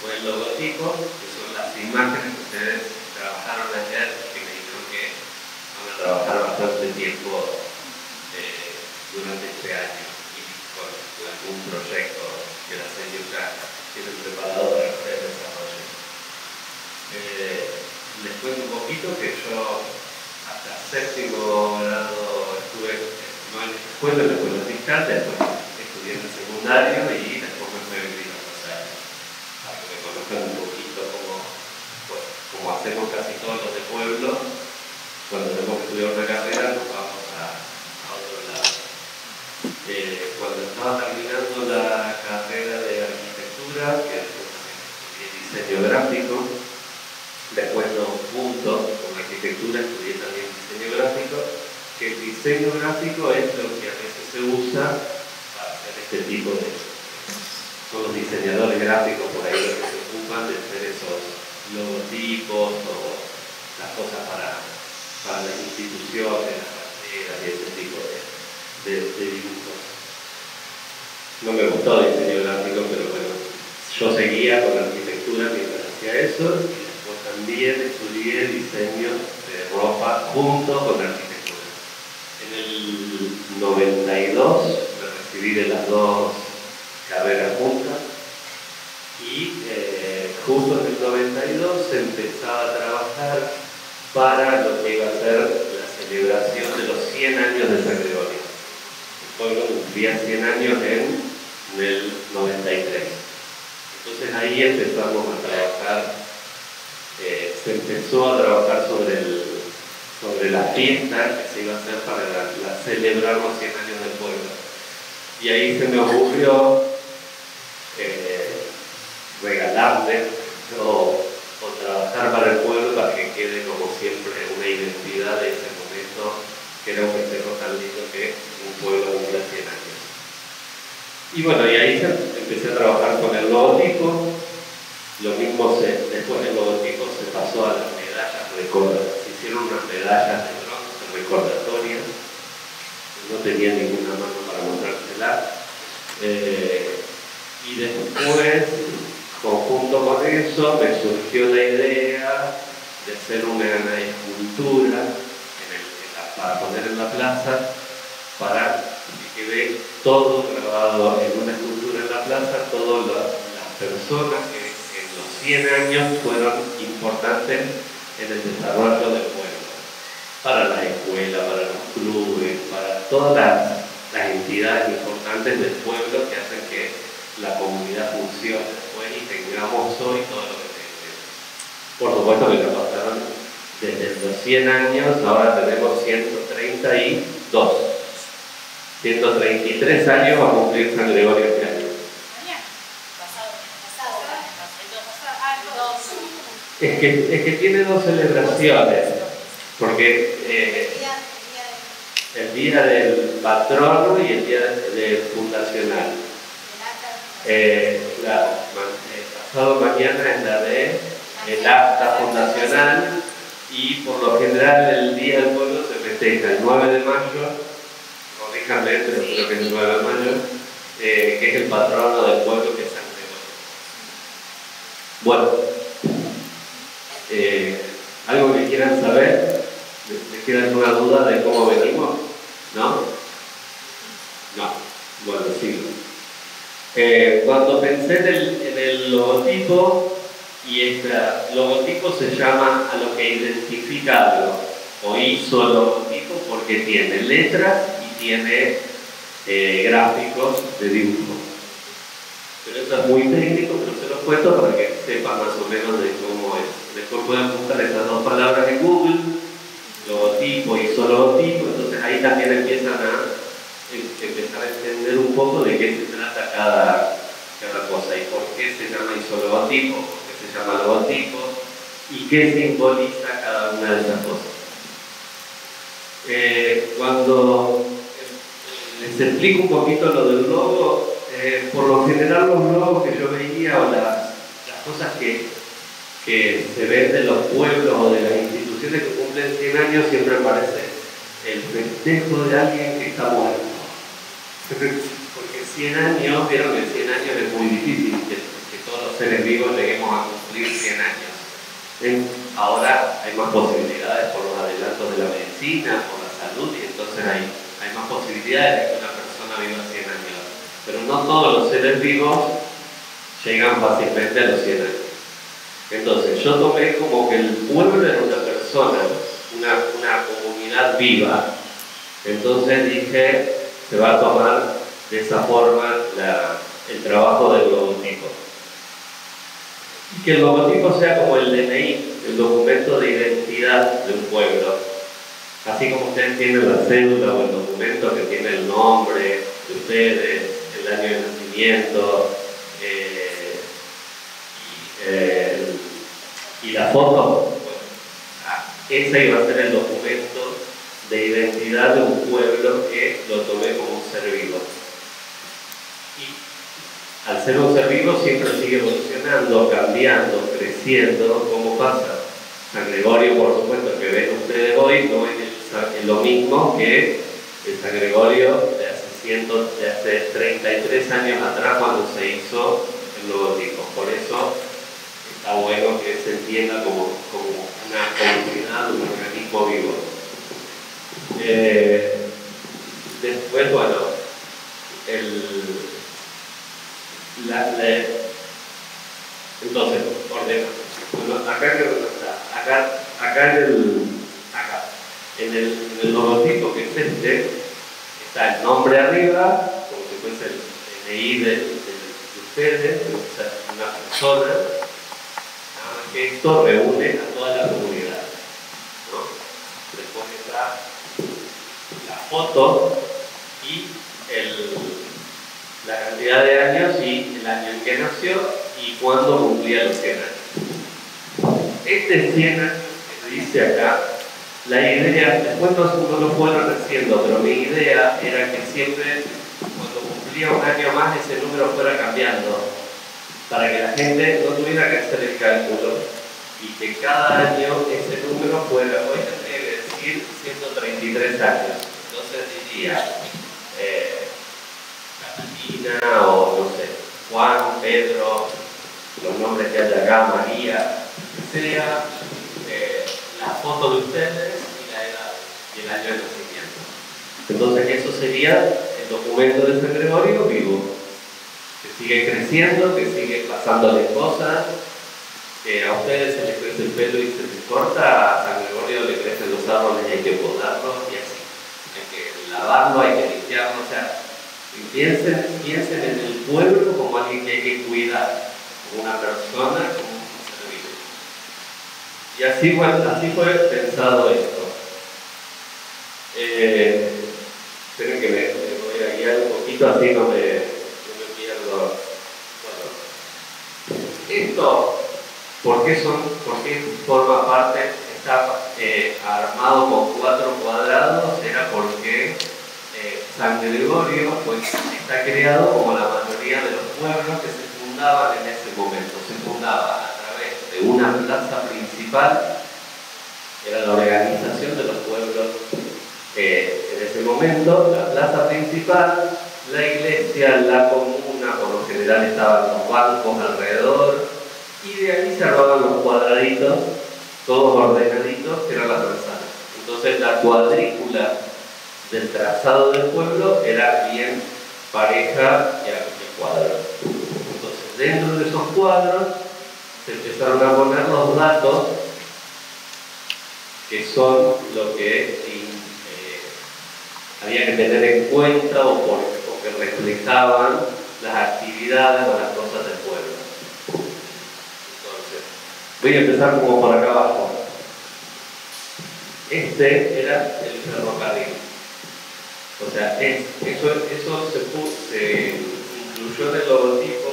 fue el logotipo, que son las imágenes que ustedes trabajaron ayer y que me dijeron que van a trabajar bastante tiempo durante este año y con algún proyecto que la señora tiene preparado para que ustedes desarrollen. Les cuento un poquito que yo hasta séptimo grado estuve no en la escuela fiscal, después estudié en el secundario y después me fui a vivir a Rosario, para que me conozcan un poquito como hacemos casi todos los de pueblo. Cuando tenemos que estudiar una carrera nos vamos a otro lado. Cuando estaba terminando la carrera de arquitectura, que estudié diseño gráfico, después junto con la arquitectura estudié también diseño gráfico, que el diseño gráfico es lo que a veces se usa para hacer este tipo de... Son los diseñadores gráficos por ahí los que se ocupan de hacer esos logotipos o las cosas para las instituciones, las banderas y ese tipo de dibujos. No me gustó el diseño gráfico, pero bueno, yo seguía con la arquitectura mientras hacía eso y después también estudié diseño de ropa junto con la arquitectura. En el 92 me recibí de las dos carreras juntas y justo en el 92 se empezaba a trabajar para lo que iba a ser la celebración de los 100 años de San Gregorio. El pueblo cumplía 100 años en el 93. Entonces ahí empezamos a trabajar, se empezó a trabajar sobre la fiesta que se iba a hacer para celebrar los 100 años del pueblo. Y ahí se me ocurrió regalarle o trabajar para el pueblo para que quede como siempre una identidad de ese momento, que era un festejo tan lindo que un pueblo cumple 100 años. Y bueno, y ahí empecé a trabajar con el logotipo. Lo mismo después del logotipo se pasó a las medallas recordatorias. Se hicieron unas medallas de bronce recordatorias. No tenía ninguna mano para mostrárselas. Y después, conjunto con eso, me surgió la idea de hacer una escultura para poner en la plaza, para que quede todo grabado en una escultura en la plaza, todas las personas que en los 100 años fueron importantes en el desarrollo del pueblo, para la escuela, para los clubes, para todas las entidades importantes del pueblo que hacen que la comunidad funcione después y tengamos hoy todo lo que tenemos. Por supuesto que lo pasaron desde los 100 años, ahora tenemos 132. 133 años va a cumplir San Gregorio este año. Es que tiene dos celebraciones, porque el día del patrono y el día del fundacional. Pasado mañana es la de el acta fundacional y por lo general el día del pueblo se festeja el 9 de mayo, corríjanme, pero creo que es el 9 de mayo, que es el patrono del pueblo, que es San Gregorio. Bueno, ¿algo que quieran saber? ¿Les queda alguna duda de cómo venimos? ¿No? No. Bueno, sigo. Cuando pensé en el logotipo, y este logotipo se llama a lo que identifica algo, o hizo el logotipo porque tiene letras y tiene gráficos de dibujo. Pero eso es muy técnico, pero se los cuento para que sepan más o menos de cómo es. Después pueden buscar esas dos palabras en Google, logotipo, hizo logotipo, entonces ahí también empiezan a empezar a entender un poco de qué se trata cada cosa y por qué se llama isologotipo, por qué se llama logotipo y qué simboliza cada una de esas cosas. Cuando les explico un poquito lo del logo, por lo general los logos que yo veía o las cosas que se ven de los pueblos o de las instituciones que cumplen 100 años siempre parece el festejo de alguien que está muerto. Porque 100 años, vieron que 100 años es muy difícil que todos los los seres vivos lleguemos a cumplir 100 años. Ahora hay más posibilidades por los adelantos de la medicina, por la salud, y entonces hay más posibilidades de que una persona viva 100 años. Pero no todos los seres vivos llegan fácilmente a los 100 años. Entonces yo tomé como que el pueblo era una persona, una comunidad viva. Entonces dije, se va a tomar de esa forma el trabajo del logotipo. Y que el logotipo sea como el DNI, el documento de identidad de un pueblo. Así como ustedes tienen la cédula o el documento que tiene el nombre de ustedes, el año de nacimiento, y la foto, ese iba a ser el documento de identidad de un pueblo que lo tomé como un ser vivo. Y al ser un ser vivo siempre sigue evolucionando, cambiando, creciendo, como pasa. San Gregorio, por supuesto, que ven ustedes hoy, no es lo mismo que el San Gregorio de hace 33 años atrás cuando se hizo el logotipo. Por eso está bueno que se entienda como una comunidad, un organismo vivo. Después, bueno, entonces, ordena. Bueno, acá en el logotipo que es este, está el nombre arriba, como si fuese el DNI de ustedes, una persona. Que esto reúne a toda la comunidad, ¿no? Después está la foto y la cantidad de años y el año en que nació y cuándo cumplía los 100 años. Este 100 años que dice acá, la idea, después no lo fueron haciendo, pero mi idea era que siempre cuando cumplía un año más ese número fuera cambiando, para que la gente no tuviera que hacer el cálculo y que cada año ese número fuera, hoy tendría que decir 133 años. Entonces diría Catalina o no sé, Juan, Pedro, los nombres que haya acá, María, que sea, la foto de ustedes y la edad y el año de nacimiento. Entonces eso sería el documento de San Gregorio vivo. Que sigue creciendo, que sigue pasándole cosas, que a ustedes se les crece el pelo y se les corta, a San Gregorio le crecen los árboles y hay que podarlos y así. Hay que lavarlo, hay que limpiarlo, o sea, piensen en el pueblo como alguien que hay que cuidar, como una persona, como un ser vivo. Y así fue pensado esto. Esperen que me voy a guiar un poquito, así no me pierdo. Bueno, esto, ¿por qué forma parte? Está armado con 4 cuadrados, era porque San Gregorio pues, está creado como la mayoría de los pueblos que se fundaban en ese momento. Se fundaban a través de una plaza principal, era la organización de los pueblos en ese momento, la plaza principal, la iglesia, la comuna, por lo general estaban los bancos alrededor, y de ahí se armaban los cuadraditos, todos ordenaditos, que eran las manzanas. Entonces la cuadrícula del trazado del pueblo era bien pareja y a cuadros. Entonces dentro de esos cuadros se empezaron a poner los datos que son lo que había que tener en cuenta o que reflejaban las actividades o las cosas del pueblo. Entonces, voy a empezar como por acá abajo. Este era el ferrocarril. O sea, eso se incluyó en el logotipo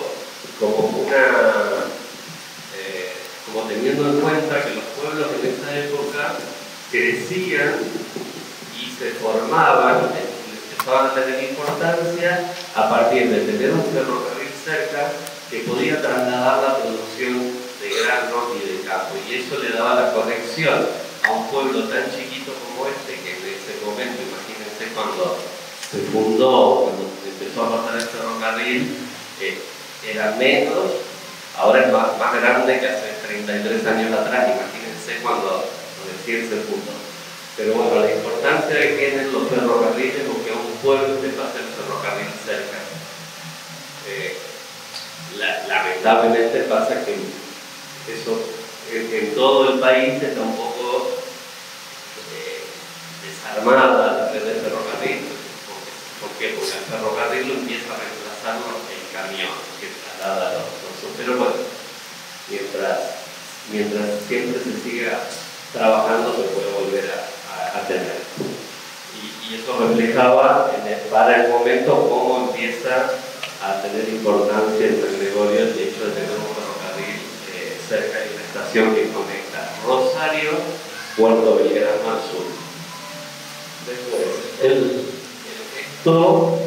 como como teniendo en cuenta que los pueblos en esa época crecían y se formaban, empezaban a tener importancia a partir de tener un ferrocarril cerca que podía trasladar la producción de granos y de campo, y eso le daba la conexión a un pueblo tan chiquito como este, que en ese momento, imagínense cuando se fundó, cuando empezó a pasar el ferrocarril, era menos ahora es más grande que hace 33 años atrás, imagínense cuando recién se fundó. Pero bueno, la importancia que tienen los ferrocarriles, porque a un pueblo le pasa el ferrocarril cerca. Lamentablemente pasa que eso en todo el país está un poco desarmada la red de ferrocarril. ¿Por qué? Porque el ferrocarril lo empieza a reemplazar el camión que traslada los pero bueno, mientras siempre se siga trabajando se puede volver a tener. Y eso reflejaba para el momento cómo empieza a tener importancia en San Gregorio el hecho de tener un ferrocarril cerca de una estación que conecta Rosario, Puerto Belgrano al sur. Después, esto, o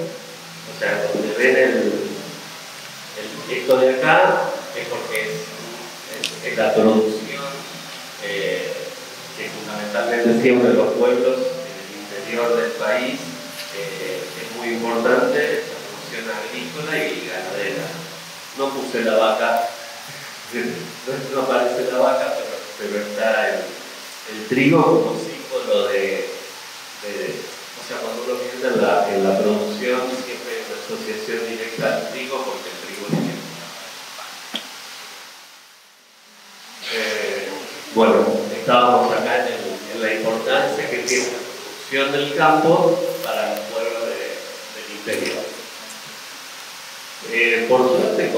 sea, donde ven esto de acá es porque es la producción que fundamentalmente siempre los pueblos en el interior del país es muy importante, la producción agrícola y ganadera. No puse la vaca, no aparece la vaca, pero está el trigo como símbolo o sea, cuando uno piensa en la producción siempre hay una asociación directa al trigo porque el trigo es bueno, estábamos acá en la importancia que tiene la producción del campo para los pueblos del interior. Por suerte,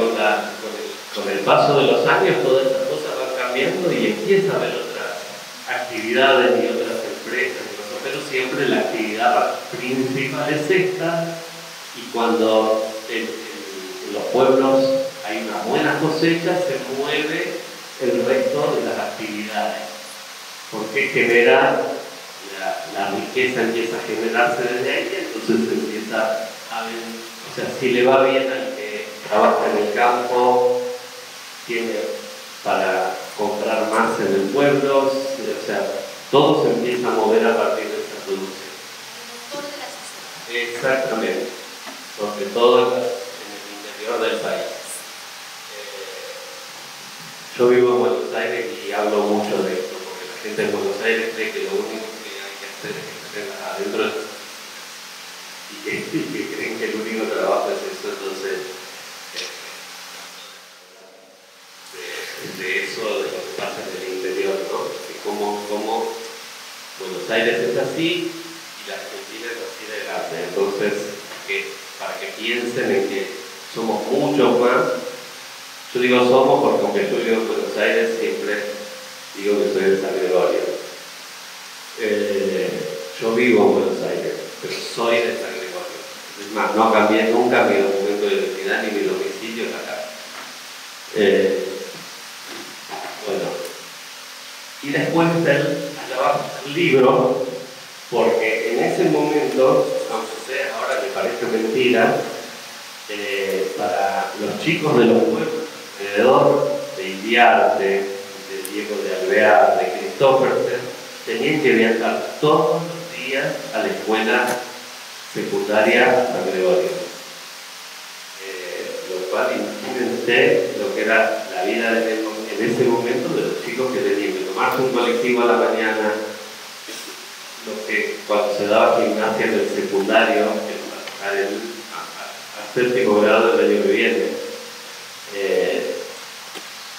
con el paso de los años, todas estas cosas van cambiando y empieza a haber otras actividades y otras empresas, pero siempre la actividad principal es esta, y cuando en los pueblos hay una buena cosecha, se mueve el resto de las actividades, porque genera la riqueza empieza a generarse desde ahí, entonces se empieza a ver, o sea, si le va bien al que trabaja en el campo, tiene para comprar más en el pueblo, o sea, todo se empieza a mover a partir de esa producción. Exactamente, sobre todo en el interior del país. Yo vivo en Buenos Aires y hablo mucho de esto, porque la gente en Buenos Aires cree que lo único que hay que hacer es estar adentro de eso. Y que creen que el único trabajo es eso, entonces de eso, de lo que pasa en el interior, ¿no? De cómo Buenos Aires es así y la Argentina es así de grande. Entonces, para que piensen en que somos muchos más. Yo digo somos porque aunque yo vivo en Buenos Aires, siempre digo que soy de San Gregorio. Yo vivo en Buenos Aires, pero soy de San Gregorio. Es más, no cambié nunca mi documento de identidad ni mi domicilio en acá. Bueno, y después el libro, porque en ese momento, aunque sea ahora me parece mentira, para los chicos de los pueblos alrededor de Iriarte, de Diego de Alvear, de Christophersen, tenían que viajar todos los días a la escuela secundaria San Gregorio. Lo cual, imagínense lo que era la vida en ese momento de los chicos que tenían que tomarse un colectivo a la mañana, cuando se daba gimnasia en el secundario, a séptimo grado del año que viene.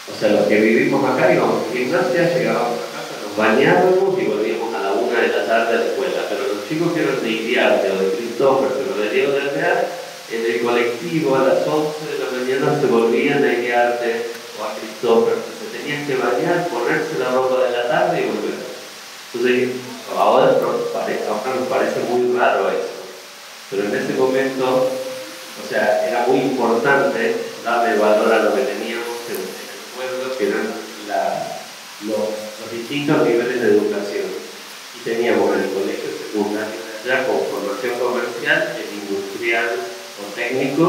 O sea, los que vivimos acá íbamos a gimnasia, llegábamos a casa, nos bañábamos y volvíamos a la 1 de la tarde a la escuela. Pero los chicos que eran de Iriarte o de Christophersen o de Diego de Alvear, en el colectivo a las 11 de la mañana se volvían a Iriarte o a Christophersen. Se tenían que bañar, ponerse la ropa de la tarde y volver. Entonces, ahora nos parece muy raro eso. Pero en ese momento, o sea, era muy importante darle valor a lo que teníamos en el pueblo, que eran los distintos niveles de educación. Y teníamos el colegio secundario de allá con formación comercial, el industrial o técnico,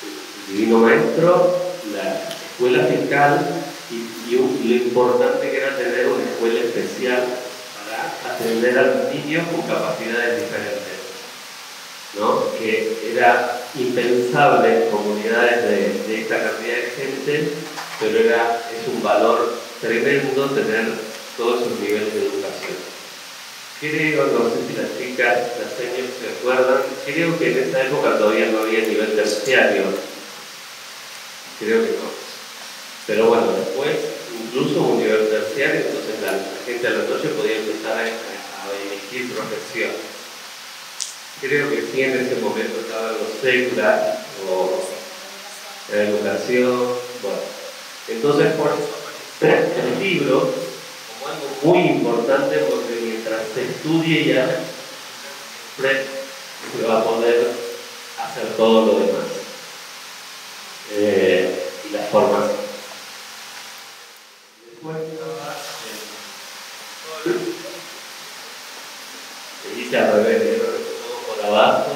el divino maestro, la escuela fiscal y lo importante que era tener una escuela especial para atender a los niños con capacidades diferentes, ¿no? Que era impensable en comunidades de esta cantidad de adolescente, pero es un valor tremendo tener todos esos niveles de educación. Creo, no sé si las chicas, las señoras se acuerdan, creo que en esa época todavía no había nivel terciario. Creo que no. Pero bueno, después, incluso un nivel terciario, entonces la gente a la noche podía empezar a elegir profesión. Creo que sí, en ese momento estaban los seculares o la educación. Bueno, entonces por eso el libro como algo muy importante, porque mientras se estudie ya se va a poder hacer todo lo demás. Y la formación. Después estaba el sol. Se dice al revés, ¿no? Por abajo,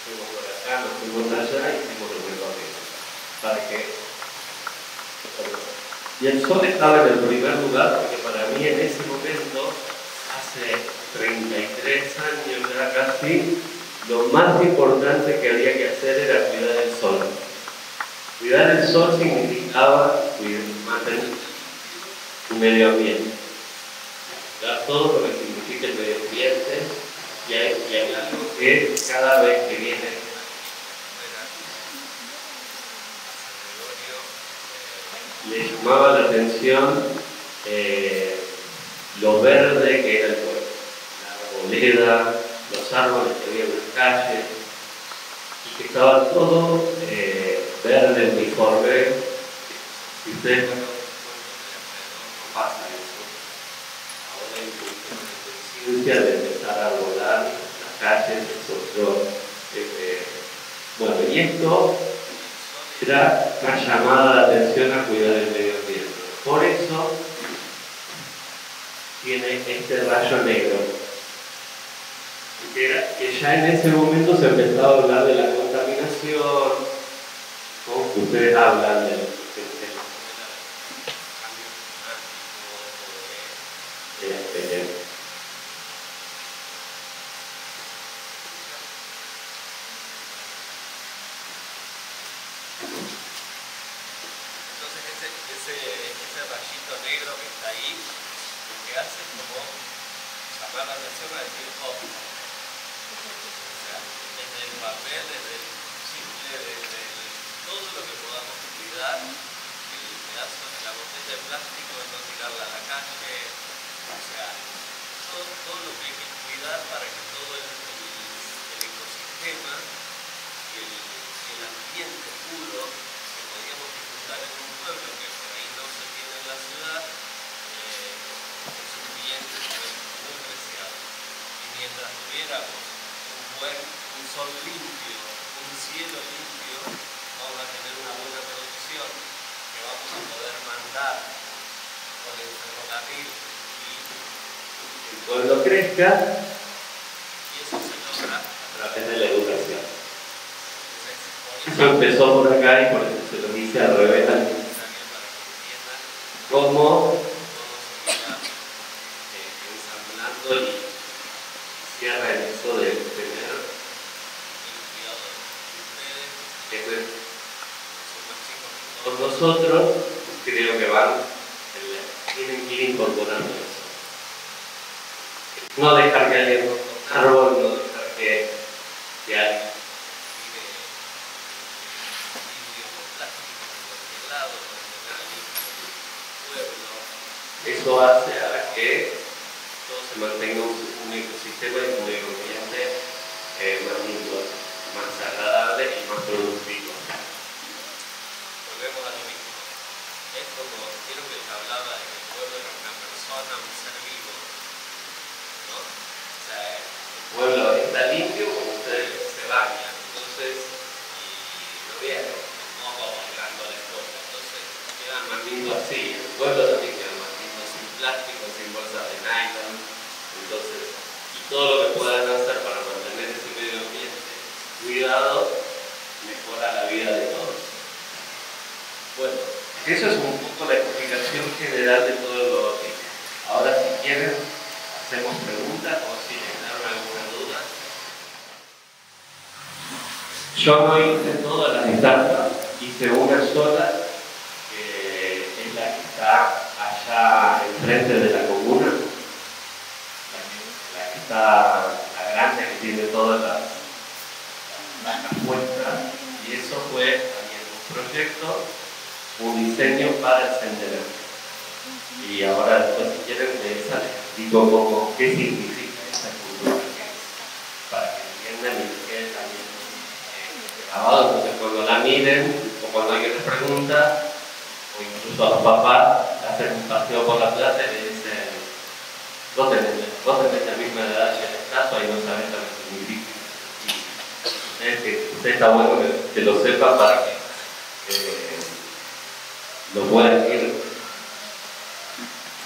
fuimos por acá, nos fuimos allá y hicimos el recorrido. ¿Para qué? Y el sol estaba en el primer lugar porque para mí en ese momento, hace 33 años ya casi, lo más importante que había que hacer era cuidar el sol. Cuidar el sol significaba mantener un medio ambiente. Cuidar todo lo que significa el medio ambiente. Y hay algo que cada vez que viene le llamaba la atención lo verde que era el pueblo, la arboleda, los árboles que había en las calles, y que estaba todo verde, uniforme. Y ustedes no pasa eso. Ahora hay conciencia de empezar a arbolar las calles, bueno, y esto era una llamada de atención a cuidar el medio ambiente. Por eso tiene este rayo negro. Que ya en ese momento se empezaba a hablar de la contaminación, ¿no? Ustedes hablan de la experiencia. Ese rayito negro que está ahí, lo que hace es como llamar la atención a decir, oh, o sea, desde el papel, desde el simple, desde todo lo que podamos cuidar, el pedazo de la botella de plástico, no tirarla a la calle, o sea, todo lo que hay que cuidar para que todo el ecosistema y el ambiente puro que podíamos disfrutar en un pueblo que por ahí no se tiene en la ciudad, es un bien muy preciado. Y mientras tuviéramos un sol limpio, un cielo limpio, vamos a tener una buena producción que vamos a poder mandar por el ferrocarril y el pueblo crezca, y eso se logra a través de la educación. Eso empezó por acá y por eso se lo dice al revés. Cómo ensamblando y cierra el eso de tener todos nosotros, creo que tienen que ir incorporando eso. No dejar que alguien corte un árbol, no dejar que alguien eso hace a que todo se mantenga un ecosistema y un medio ambiente más lindo, más agradable y más productivo. Volvemos a lo mismo. Es como, quiero que les hablaba de que el pueblo era una persona, un ser vivo, ¿no? O sea, el pueblo está limpio como ustedes se bañan, entonces, y no vienen como colgando la escuela, entonces quedan más lindo así, el pueblo también queda más lindo sin plástico, sin bolsas de nylon, entonces, y todo lo que puedan hacer para mantener ese medio ambiente cuidado, mejora la vida de todos. Bueno, eso es un poco la explicación general de todo lo que. Ahora, si quieren, hacemos preguntas o si les dan alguna duda. Yo no hice todas las etapas, hice una sola está allá enfrente de la comuna, la que está, la grande que tiene todas las puestas, y eso fue también un proyecto, un diseño para el sendero. Y ahora después, si quieren, les explico poco qué significa esa cultura, para que entiendan y les quede también grabado. Entonces, cuando la miren o cuando alguien les pregunta, o incluso a los papás, hacen un paseo por la plaza y le dicen: vos tenés la misma edad que el estatua y no sabés lo que significa. Y usted está bueno que lo sepa para que lo puedan ir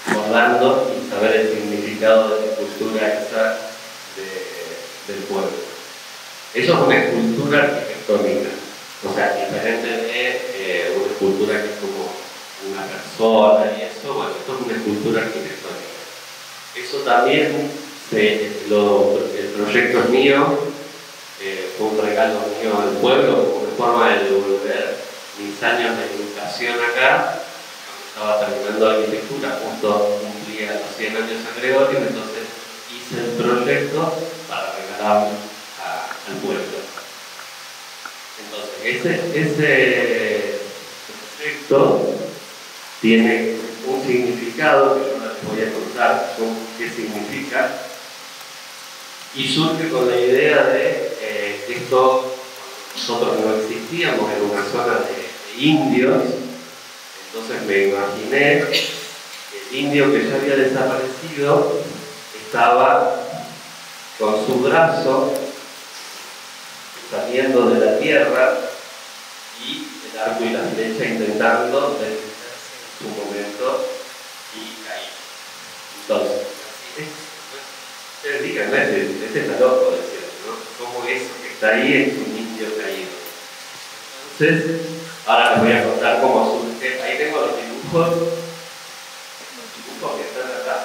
recordando y saber el significado de la cultura esa del pueblo. Eso es una escultura arquitectónica, o sea, diferente de una escultura que es como una persona y eso. Bueno, esto es una escultura arquitectónica. Eso también, el proyecto es mío, fue un regalo mío al pueblo, como forma de devolver mis años de educación acá. Estaba terminando arquitectura, justo cumplía los 100 años San Gregorio, entonces hice el proyecto para regalarlo al pueblo. Entonces, ese proyecto tiene un significado que yo no les voy a contar qué significa, y surge con la idea de que esto, nosotros no existíamos en una zona de indios. Entonces me imaginé que el indio que ya había desaparecido estaba con su brazo saliendo de la tierra y el arco y la flecha intentando deshacerse en su momento y caer. Entonces, ustedes díganme, este está loco, decían, ¿no? ¿Cómo eso que está ahí es un indio caído? Entonces, ahora les voy a contar cómo surge. Ahí tengo los dibujos que están acá.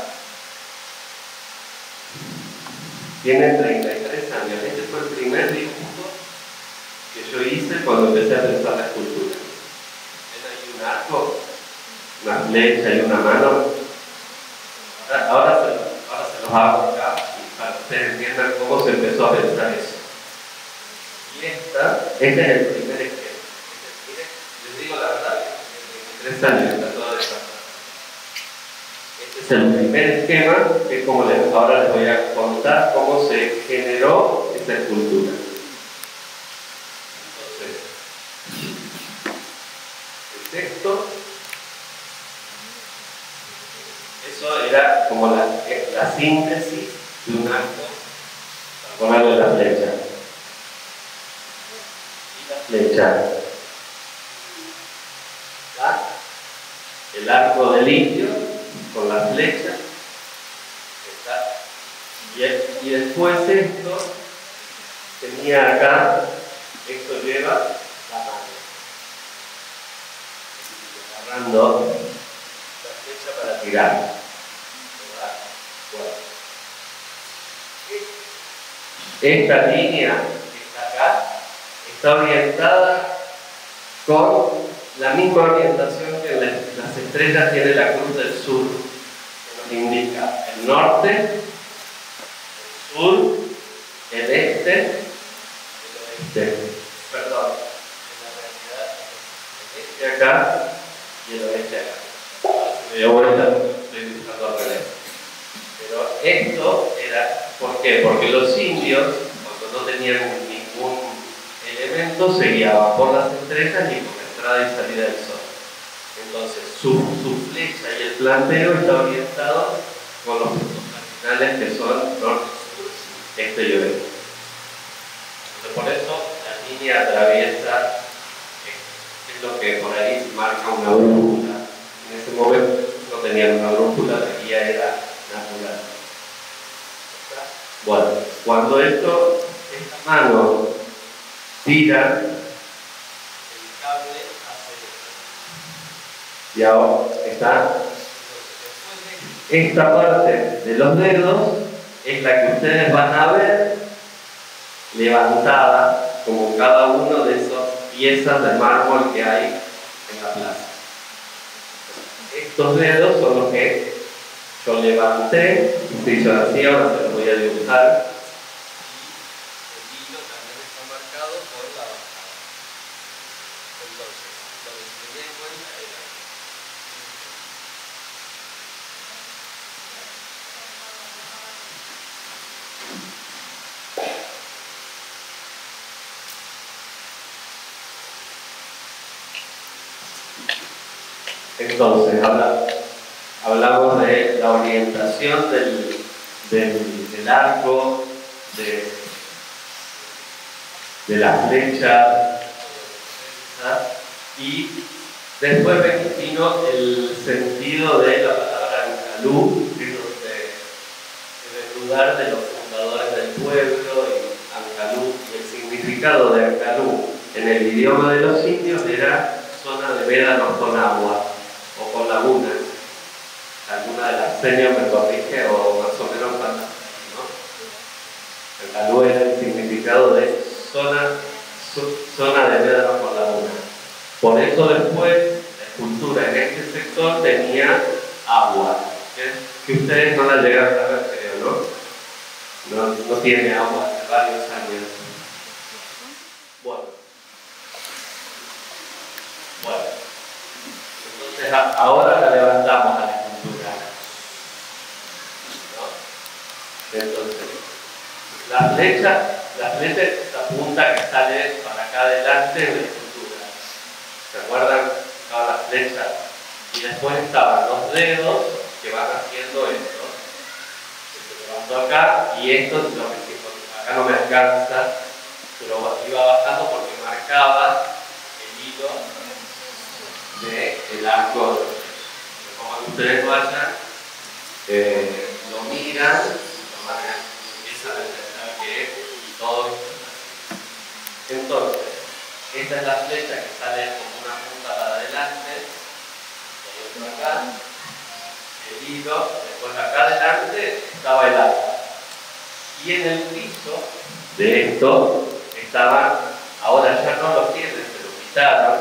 Tienen 33 años. Este fue el primer dibujo que yo hice cuando empecé a pensar la escultura. ¿Ven ahí un arco, una flecha y una mano? Ahora se los hago acá para que ustedes entiendan cómo se empezó a pensar eso. Y este es el primer ejemplo. Les digo la verdad, en 3 años está toda esta. Este es el primer esquema, que es como ahora les voy a contar cómo se generó esta escultura. Entonces, el texto, eso era como la síntesis de un arco, para ponerle la flecha. Y la flecha. El arco del indio con la flecha, y después esto tenía acá, esto lleva la mano, agarrando la flecha para tirar. Bueno. Esta línea que está acá está orientada con la misma orientación que las estrellas tiene la cruz del sur, que nos indica el norte, el sur, el este, el oeste. Perdón, en la realidad el este acá y el oeste acá. Me dio vuelta, estoy dibujando al revés. Pero esto era, ¿por qué? Porque los indios, cuando no tenían ningún elemento, se guiaban por las estrellas y por entrada y salida del sol. Entonces su flecha y el planteo está orientado con los puntos cardinales que son norte, sur, este y oeste. Entonces por eso la línea atraviesa, es lo que por ahí marca una brújula. En ese momento no tenían una brújula, la guía era natural. Bueno, cuando esta mano tira, y ahora está esta parte de los dedos, es la que ustedes van a ver levantada como cada uno de esas piezas de mármol que hay en la plaza. estos dedos son los que yo levanté, se hizo así, ahora se los voy a dibujar. Y el hilo también está marcado por la bajada. Entonces, lo que se tenía en cuenta era entonces, hablamos de la orientación del arco, de la flecha, y después vino el sentido de la palabra Ancalú, que es el lugar de los fundadores del pueblo, y Ancalú, y el significado de Ancalú en el idioma de los indios era zona de médanos con agua o con lagunas. Alguna de las señas me corrige o más o menos para, ¿no? Ancalú era el significado de zona de médanos con lagunas. Por eso después la escultura en este sector tenía agua, que ustedes no la llegaron a ver, creo, ¿no? No tiene agua hace varios años. Bueno, entonces ahora la levantamos a la escultura, ¿no? Entonces, la flecha es esta punta que sale para acá adelante de la escultura. ¿Se acuerdan? Estaba la flecha y después estaban los dedos que van haciendo esto. Se levantó acá y esto es lo que acá no me alcanza, pero iba bajando porque marcaba el hilo del arco. Como ustedes vayan, lo miran, empiezan a pensar que todo esto es así. Entonces, esta es la flecha que sale como una punta para adelante, y otro acá, el hilo, después acá adelante estaba el arco. Y en el piso de esto estaban, ahora ya no lo tienen, se lo quitaron,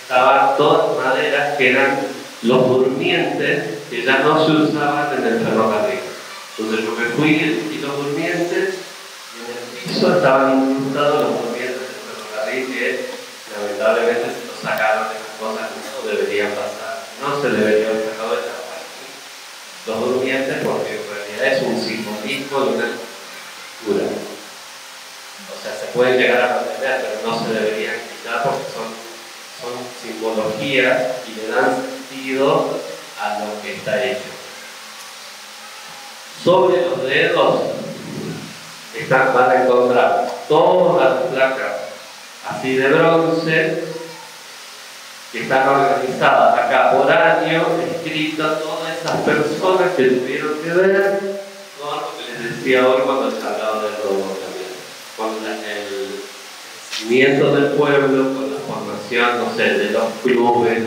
estaban todas maderas que eran los durmientes que ya no se usaban en el ferrocarril. Entonces yo me fui y los durmientes, y en el piso estaban incrustados los durmientes del ferrocarril que lamentablemente se los sacaron de las cosas que no deberían pasar. No se debería haber sacado de la parte los durmientes porque en realidad es un simbolismo de una cultura. O sea, se pueden llegar a mantener, pero no se deberían quitar porque son simbologías y le dan sentido a lo que está hecho. Sobre los dedos van a encontrar todas las placas así de bronce que están organizadas acá por año, escritas todas esas personas que tuvieron que ver con lo que les decía hoy cuando les hablaba del robot también, con el cimiento del pueblo, con la formación, no sé, de los clubes,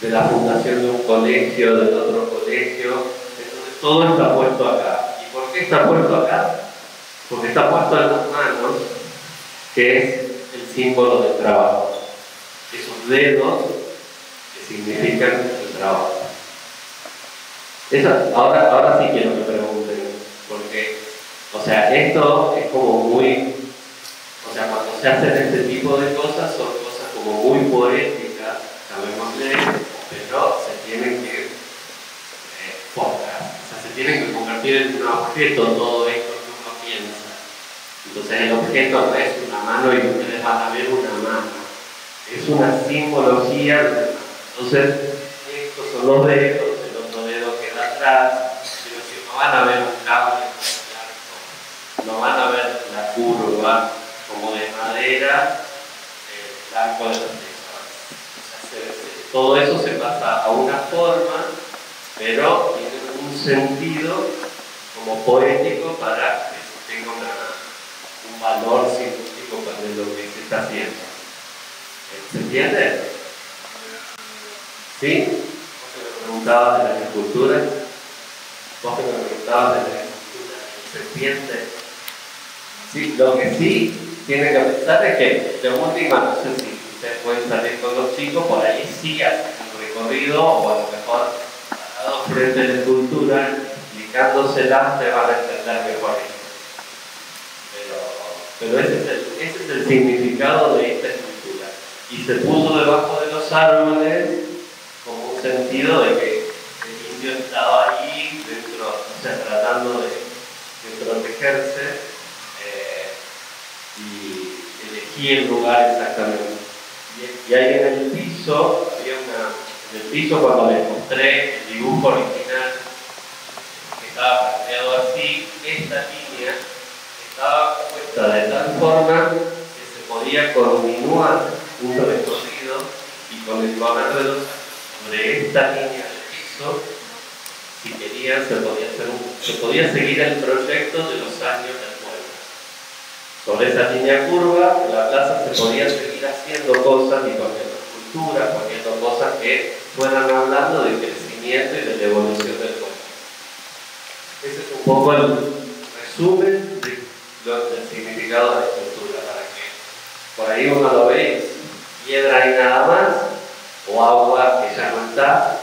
de la fundación de un colegio, del otro colegio. Entonces todo está puesto acá. ¿Y por qué está puesto acá? Porque está puesto en las manos, que es el símbolo del trabajo. Esos dedos que significan el trabajo. Ahora sí quiero que pregunten, porque, o sea, esto es como muy, o sea, cuando se hacen este tipo de cosas, son cosas como muy poéticas, sabemos leer, pero se tienen que forjar, o sea, se tienen que convertir en un objeto todo esto que uno piensa. Entonces el objeto no es una mano y ustedes van a ver una mano. Es una simbología de la mano. Entonces, estos son los dedos, el otro dedo queda atrás, pero si no van a ver un cable, no van a ver la curva como de madera, el arco de los dedos. Todo eso se pasa a una forma, pero tiene un sentido como poético para que tenga un valor científico para lo que se está haciendo. ¿Se entiende? ¿Sí? Vos que me preguntabas de la agricultura, ¿se entiende? Sí, lo que sí tiene que pensar es que de última, no sé si ustedes pueden salir con los chicos, por ahí sí hacen el recorrido, o a lo mejor parados frente a la escultura, explicándosela, se van a entender mejor esto. Pero ese es el significado de esta escultura. Y se puso debajo de los árboles como un sentido de que el indio estaba ahí dentro, o sea, tratando de protegerse y elegí el lugar exactamente. Y ahí en el piso, en el piso cuando les mostré el dibujo original, que estaba planteado así, esta línea estaba puesta de tal forma que se podía continuar un recorrido y con el correr de los sobre esta línea de piso, si querían, se podía seguir el proyecto de los años del pueblo. Sobre esa línea curva, en la plaza se podía seguir haciendo cosas y poniendo esculturas, poniendo cosas que fueran hablando del crecimiento y de la evolución del pueblo. Ese es un poco el resumen del significado de la escultura, para que por ahí uno lo ve, piedra y nada más, o agua que ya no está,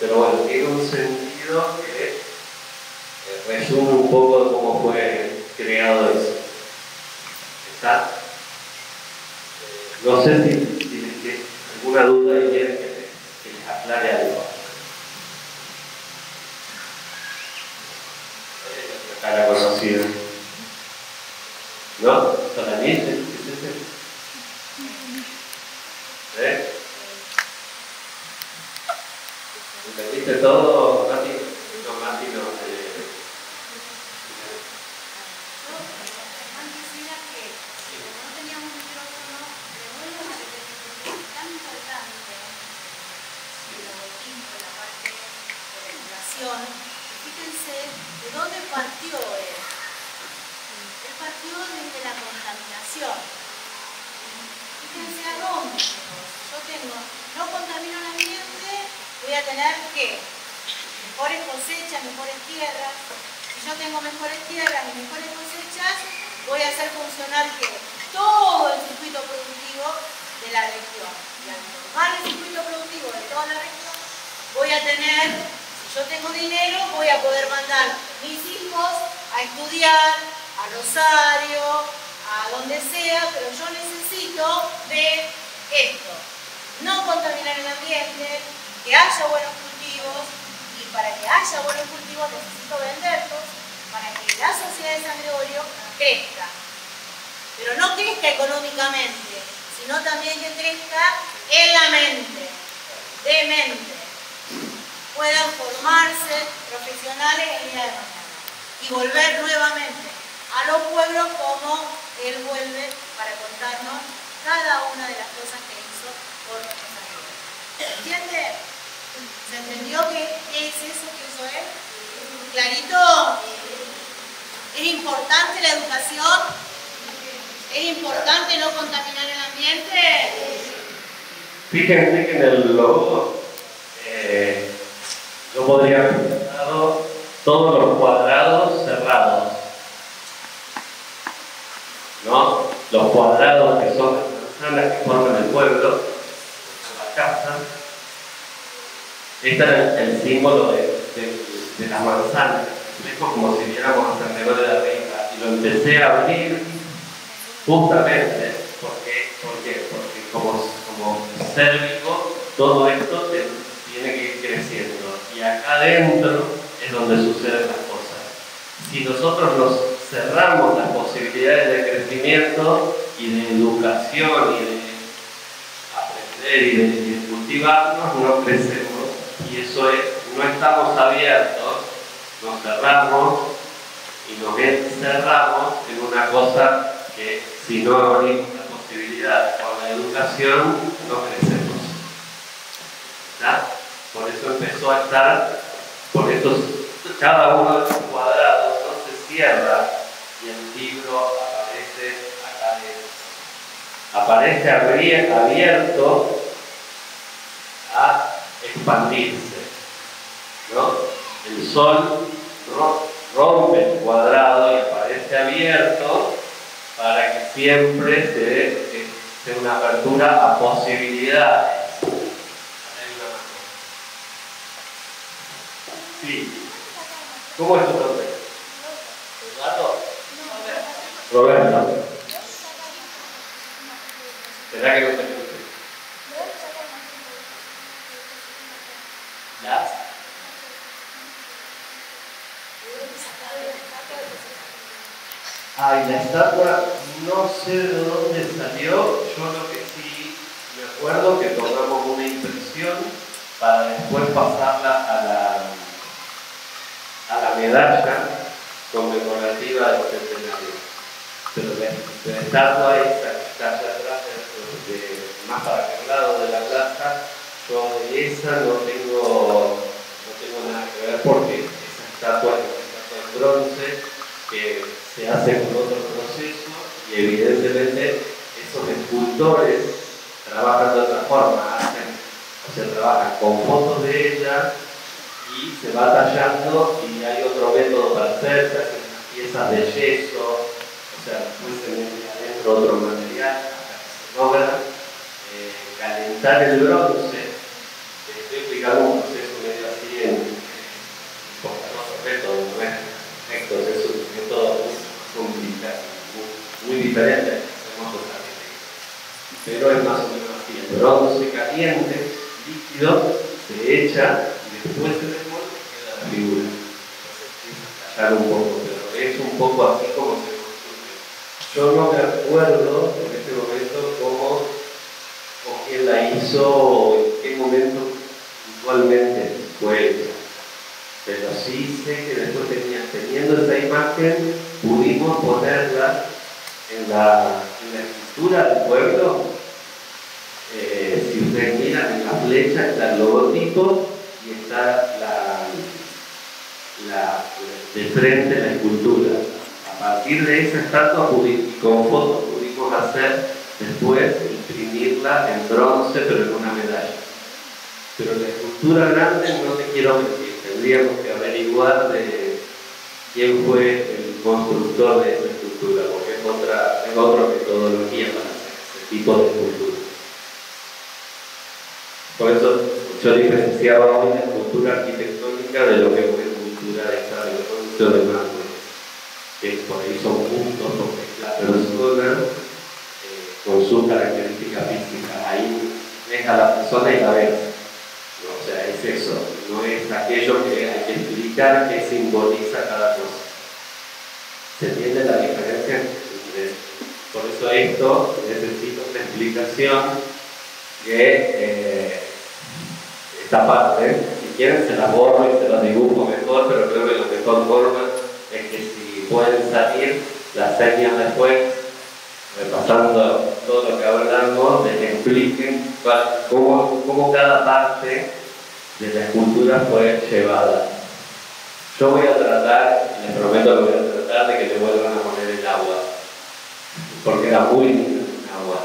pero bueno, tiene un sentido que resume un poco de cómo fue creado eso. ¿Está? No sé si alguna duda y quieren que les aclare algo. La cara conocida. ¿No? ¿Solamente? ¿Eh? ¿Entendiste todo, Mati? No, Mati no. Antes era que, como no teníamos micrófono, le vuelvo a repetir, es tan importante lo quinto, la parte de la educación. Fíjense de dónde partió él. Él partió desde la contaminación. Fíjense a dónde. Yo tengo, no contamino el ambiente, voy a tener que mejores cosechas, mejores tierras. Si yo tengo mejores tierras y mejores cosechas, voy a hacer funcionar que todo el circuito productivo de la región. Y al formar el circuito productivo de toda la región, voy a tener, si yo tengo dinero, voy a poder mandar mis hijos a estudiar, a Rosario, a donde sea, pero yo necesito de esto. No contaminar el ambiente, que haya buenos cultivos, y para que haya buenos cultivos necesito venderlos para que la sociedad de San Gregorio crezca. Pero no crezca económicamente, sino también que crezca en la mente, de mente. Puedan formarse profesionales el día de mañana y volver nuevamente a los pueblos como él vuelve para contarnos cada una de las cosas que hizo por nuestra vida. ¿Entiende? ¿Se entendió qué es eso que hizo él? ¿Clarito? ¿Es importante la educación? ¿Es importante no contaminar el ambiente? Fíjense que en el logo yo podría haber pensado todos los cuadrados cerrados, ¿no? Los cuadrados que son las manzanas que forman el pueblo, las casas. Este era el símbolo de las manzanas, es como si viéramos a San Gregorio de Arriba, y lo empecé a abrir justamente porque como cérvico todo esto tiene que ir creciendo, y acá adentro es donde suceden las cosas. Si nosotros nos cerramos las posibilidades de crecimiento y de educación y de aprender y de cultivarnos, no crecemos. Y eso es, no estamos abiertos, nos cerramos y nos encerramos en una cosa que si no abrimos la posibilidad con la educación, no crecemos. ¿Ya? Por eso empezó a estar, por estos, cada uno de los cuadrados no se cierra y el libro aparece abierto a expandirse, ¿no? El sol, ¿no?, rompe el cuadrado y aparece abierto para que siempre es una apertura a posibilidades. Hay una mano. Sí. ¿Cómo es tu nombre? ¿Eduardo? Roberto. ¿Será que no te escuché? ¿Las? Ay, la estatua no sé de dónde salió. Yo lo que sí me acuerdo que tomamos una impresión para después pasarla a la medalla conmemorativa del centenario. Pero la estatua esa que está allá atrás, más para aquel lado de la plaza, yo de esa no tengo nada que ver porque esa estatua es una estatua de bronce que se hace con otro proceso y evidentemente esos escultores trabajan de otra forma, trabajan con fotos de ella y se va tallando y hay otro método para hacer, se hacen unas piezas de yeso, después se mete adentro otro material hasta que se logra calentar el bronce. Estoy explicando un proceso medio así con otro método, no es perfecto, es un método muy diferente al que hacemos los arquitectos. Pero es más o menos así, el bronce caliente, líquido, se echa y después se devuelve y queda la figura. Entonces empieza a tallar un poco, pero es un poco así como se construye. Yo no me acuerdo en este momento cómo o quién la hizo o en qué momento puntualmente fue hecha. Pero sí sé que después teniendo esa imagen, pudimos ponerla en la escultura del pueblo. Si ustedes miran en la flecha está el logotipo y está de frente la escultura. A partir de esa estatua y con fotos pudimos hacer después imprimirla en bronce pero en una medalla. Pero la escultura grande no te quiero mentir, tendríamos que averiguar de quién fue el constructor de esa escultura, porque es otra metodología para hacer ese tipo de escultura. Por eso yo diferenciaba hoy la escultura arquitectónica de lo que fue escultura esta de bronce de mármol, que por ahí son puntos, porque es la persona con sus características físicas. Ahí ves a la persona y la ves. O sea, es eso, no es aquello que hay que explicar qué simboliza cada cosa. ¿Se entiende la diferencia? Por eso esto necesita una explicación que esta parte, si quieren se la borro y se la dibujo mejor, pero creo que la mejor forma es que si pueden salir las señas después, repasando todo lo que hablamos, de que expliquen cómo cada parte de la escultura fue llevada. Yo voy a tratar, les prometo que voy a tratar de que le vuelvan a poner el agua, porque era muy linda el agua.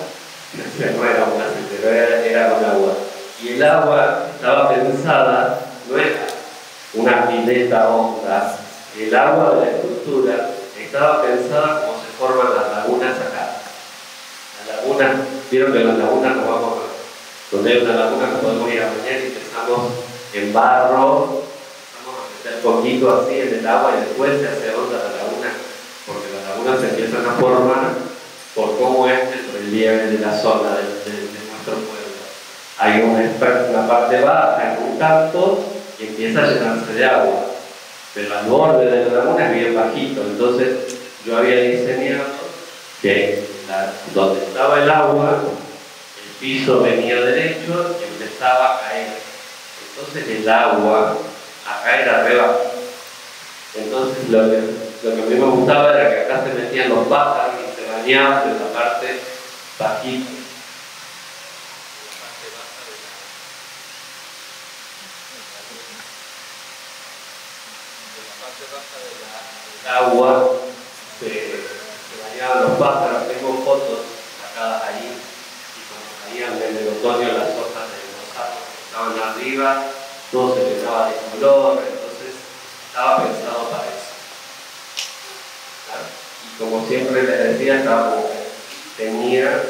No era un aceite, era con agua. Y el agua estaba pensada, no era una pileta honda, el agua de la escultura estaba pensada como se forman las lagunas acá. Las lagunas, vieron que en las lagunas nos vamos a, donde hay una laguna nos podemos ir a bañar y empezamos en barro, empezamos a meter poquito así en el agua y después se hace honda la laguna, porque las lagunas se empiezan a formar por cómo es el relieve de la zona de nuestro pueblo. Hay una parte baja en un canto y empieza a llenarse de agua, pero al borde de la laguna es bien bajito. Entonces yo había diseñado que donde estaba el agua, el piso venía derecho y empezaba a caer. Entonces el agua acá era re bajo. Entonces lo que a mí me gustaba era que acá se metían los pájaros y se bañaban en la parte bajita. Agua, se bañaban los pájaros. Tengo fotos sacadas ahí y cuando caían en el otoño las hojas de los árboles que estaban arriba, todo se llenaba de color, entonces estaba pensado para eso. ¿Claro? Y como siempre les decía, tenía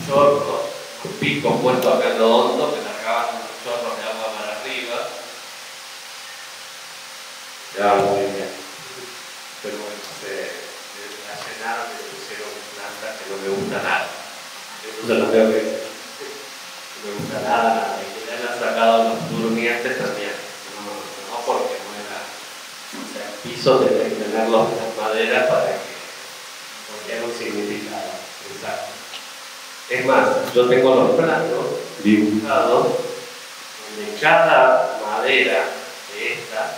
chorros, unos picos puestos acá en lo hondo que largaban unos chorros de agua para arriba. Ya muy bien. Pero bueno, la llenaron y le pusieron plantas que no me gusta nada. Eso se lo tengo que decir. No me gusta nada. Y que le han sacado los durmientes también. No porque no era. O sea, el piso debe tener las maderas porque era un significado. Exacto. Es más, yo tengo los planos dibujados donde cada madera de esta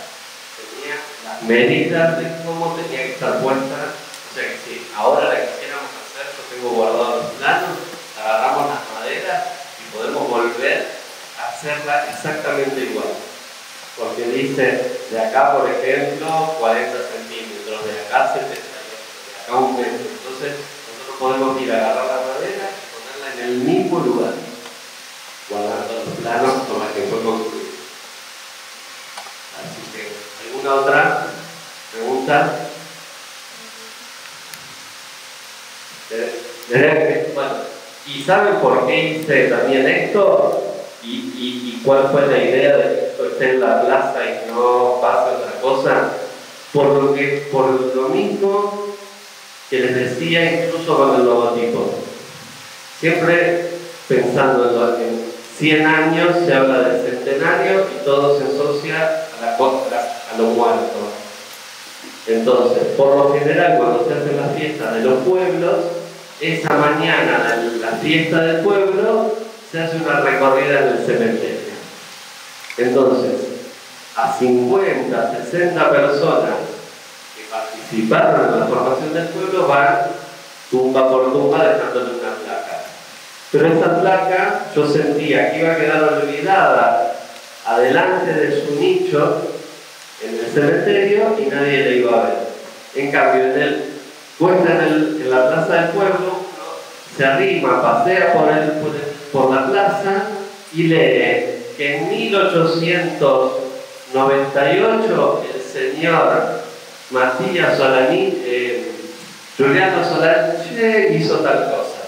tenía las medidas de cómo tenía que estar puesta. O sea que si ahora la quisiéramos hacer, yo tengo guardados los planos, agarramos las maderas y podemos volver a hacerla exactamente igual. Porque dice, de acá por ejemplo, 40 centímetros, de acá 78, de acá 1 metro. Entonces, nosotros podemos ir a agarrar la madera y ponerla en el mismo lugar, guardando los planos con los que fue construido. Así que, ¿alguna otra pregunta? Bueno, ¿y saben por qué hice también esto? ¿Y cuál fue la idea de que esto esté en la plaza y no pase otra cosa? Por lo mismo que les decía incluso con el logotipo. Siempre pensando en 100 años se habla de centenario y todo se asocia a lo muerto. Entonces, por lo general, cuando se hacen las fiestas de los pueblos, esa mañana de la fiesta del pueblo se hace una recorrida en el cementerio. Entonces, a 50, 60 personas que participaron en la formación del pueblo van tumba por tumba dejándole una placa. Pero esa placa yo sentía que iba a quedar olvidada adelante de su nicho en el cementerio y nadie le iba a ver. En cambio, en la plaza del pueblo, se arrima, pasea por la plaza y lee que en 1898 el señor Matías Juliano Solange hizo tal cosa.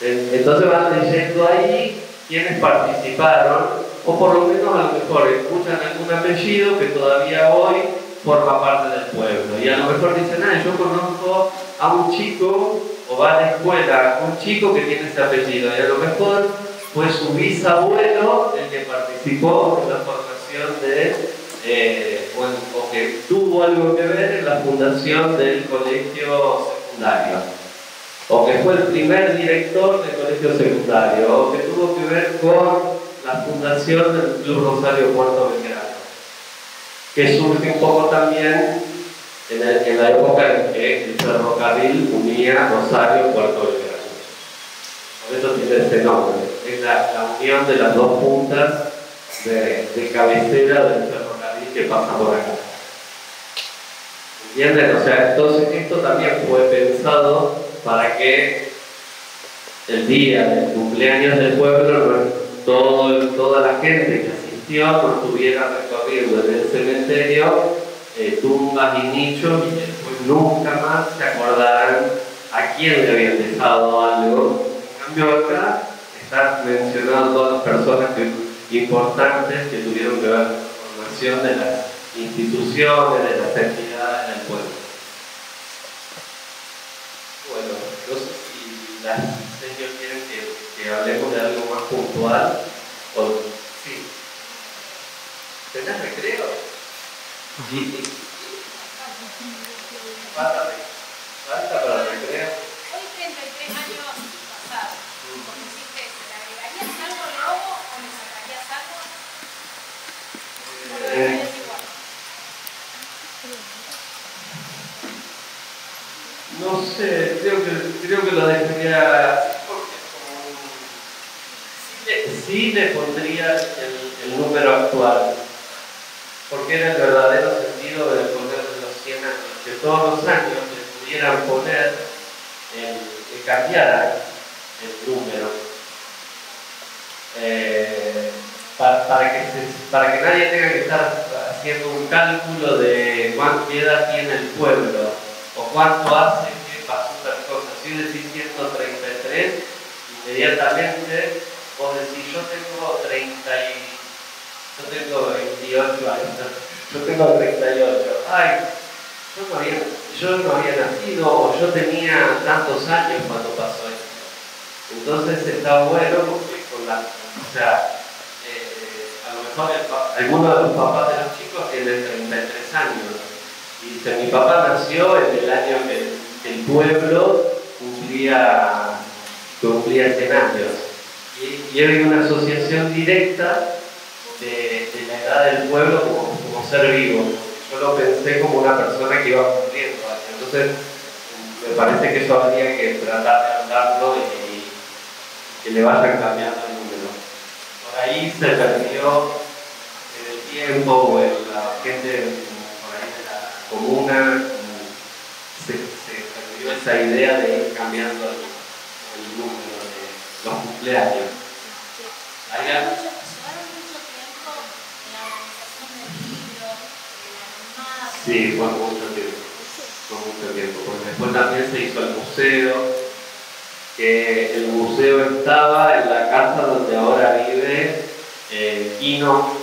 Entonces van leyendo ahí quienes participaron, o por lo menos a lo mejor escuchan algún apellido que todavía hoy forma parte del pueblo. Y a lo mejor dicen, yo conozco a un chico, o va a la escuela, un chico que tiene ese apellido. Y a lo mejor fue su bisabuelo el que participó en la formación o que tuvo algo que ver en la fundación del colegio secundario. O que fue el primer director del colegio secundario, o que tuvo que ver con la fundación del Club Rosario Puerto Belgrano, que surge un poco también en la época en que el ferrocarril unía Rosario y Puerto Belgrano. Por eso tiene este nombre, es la unión de las dos puntas de cabecera del ferrocarril que pasa por acá. ¿Entienden? O sea, entonces esto también fue pensado para que el día del cumpleaños del pueblo toda la gente que asistió no estuviera recorriendo en el cementerio tumbas y nichos y después nunca más se acordaran a quién le habían dejado algo. En cambio acá están mencionadas todas las personas importantes que tuvieron que ver con la formación de las instituciones, de las entidades del pueblo. Bueno, no sé si las señores quieren que hablemos de algo más puntual. Sí. ¿Tenés recreo? Sí. Falta para el recreo. Hoy 33 años pasados. Como hiciste, ¿le agregarías algo nuevo o le sacarías algo? ¿O lo dejarías igual? No sé, creo que lo dejaría sí le pondría el número actual, porque era el verdadero sentido del poner de los 100 años, que todos los años le pudieran poner, que cambiara el número, para que nadie tenga que estar haciendo un cálculo de qué edad tiene el pueblo, o cuánto hace que pasó tal cosa, si decís 133, inmediatamente vos decís, yo tengo 28 años, yo tengo 38, ay, yo no había nacido o yo tenía tantos años cuando pasó esto. Entonces está bueno porque o sea, a lo mejor algunos de los papás de los chicos tienen 33 años y dice, mi papá nació en el año que el pueblo cumplía 100 años y hay una asociación directa de la edad del pueblo como ser vivo. Yo lo pensé como una persona que iba cumpliendo años. Entonces me parece que eso habría que tratar de hablarlo y que le vayan cambiando el número. Por ahí se perdió en el tiempo o en la gente por ahí de la comuna se perdió esa idea de ir cambiando el número de los cumpleaños. Llevaron mucho tiempo en la organización del libro, en la animada. Sí, fue mucho tiempo, porque después también se hizo el museo, que el museo estaba en la casa donde ahora vive Quino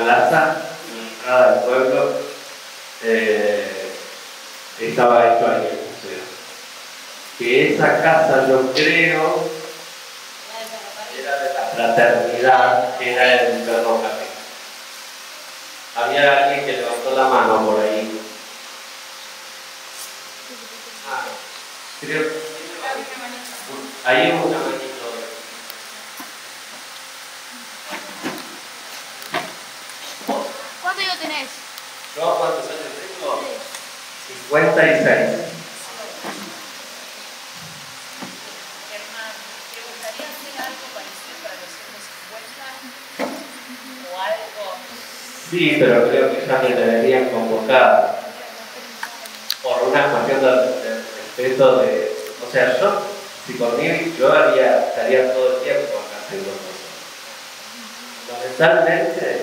Laza, en la entrada del pueblo, estaba hecho ahí el museo. Que esa casa, yo creo, era de la fraternidad, que era el ferrocarril. Había alguien que levantó la mano por ahí. Creo que ahí hubo una manito. ¿Cuántos años tenés? ¿Yo cuántos años tengo? 56. Germán, ¿te gustaría hacer algo parecido para los 150? ¿O algo? Sí, pero creo que ya me deberían convocar por una cuestión de respeto de... O sea, si por mí, yo estaría todo el tiempo acá haciendo cosas.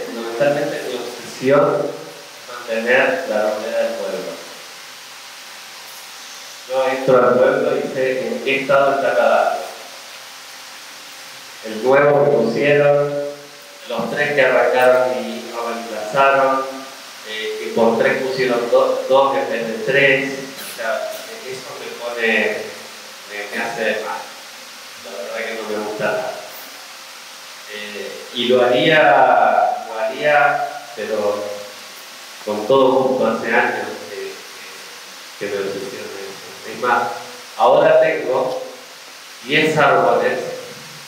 Fundamentalmente mi obsesión es mantener la realidad del pueblo. Yo entro al pueblo y sé en qué estado está cada árbol. El nuevo que pusieron, los 3 que arrancaron y lo reemplazaron, que por 3 pusieron 2 en vez de 3. O sea, eso me hace mal. La verdad que no me gusta nada. Y lo haría, pero con todo gusto, hace años que me obsesiona eso. Es más, ahora tengo 10 árboles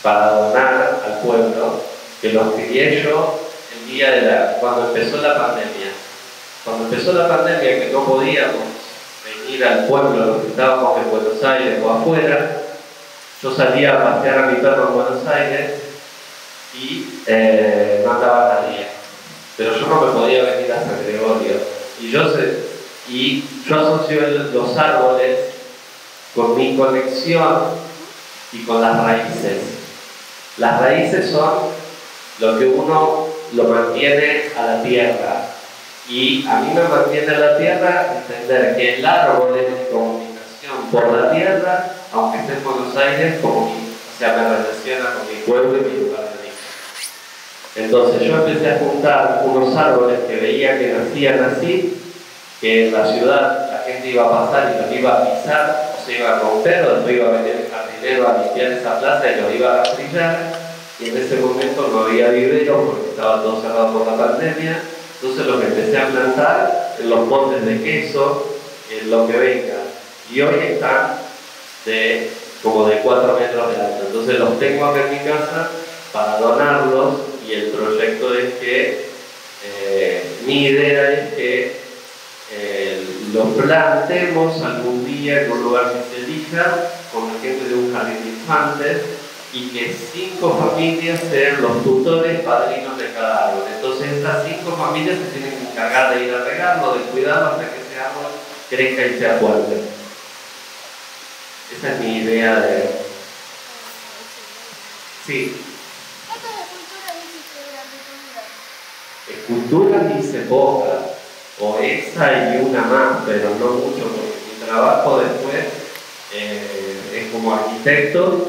para donar al pueblo, que los crié yo el día cuando empezó la pandemia. Cuando empezó la pandemia, que no podíamos venir al pueblo, los que estábamos en Buenos Aires o afuera, yo salía a pasear a mi perro en Buenos Aires y no andaba nadie. Pero yo no me podía venir a San Gregorio. Y yo asocio los árboles con mi conexión y con las raíces. Las raíces son lo que uno lo mantiene a la tierra. Y a mí me mantiene a la tierra entender que el árbol es mi comunicación por la tierra, aunque esté en Buenos Aires, o sea, me relaciona con mi pueblo y mi lugar de origen. Entonces yo empecé a juntar unos árboles que veía que nacían así, que en la ciudad la gente iba a pasar y los iba a pisar, o se iba a romper, o después iba a venir el jardinero a limpiar esa plaza y los iba a rastrillar, y en ese momento no había viveros porque estaba todo cerrado por la pandemia. Entonces los empecé a plantar en los montes de queso, en lo que venga. Y hoy están como de 4 metros de alto. Entonces los tengo acá en mi casa para donarlos y el proyecto es que, mi idea es que los plantemos algún día en un lugar que se elija con la gente de un jardín de infantes y que 5 familias sean los tutores padrinos de cada árbol. Entonces estas 5 familias se tienen que encargar de ir a regarlo, de cuidarlo hasta que ese árbol crezca y sea fuerte. Esa es mi idea de... Sí. ¿Cuántas esculturas hiciste durante tu vida? Esculturas hice pocas, o esa y una más, pero no mucho, porque mi trabajo después es como arquitecto,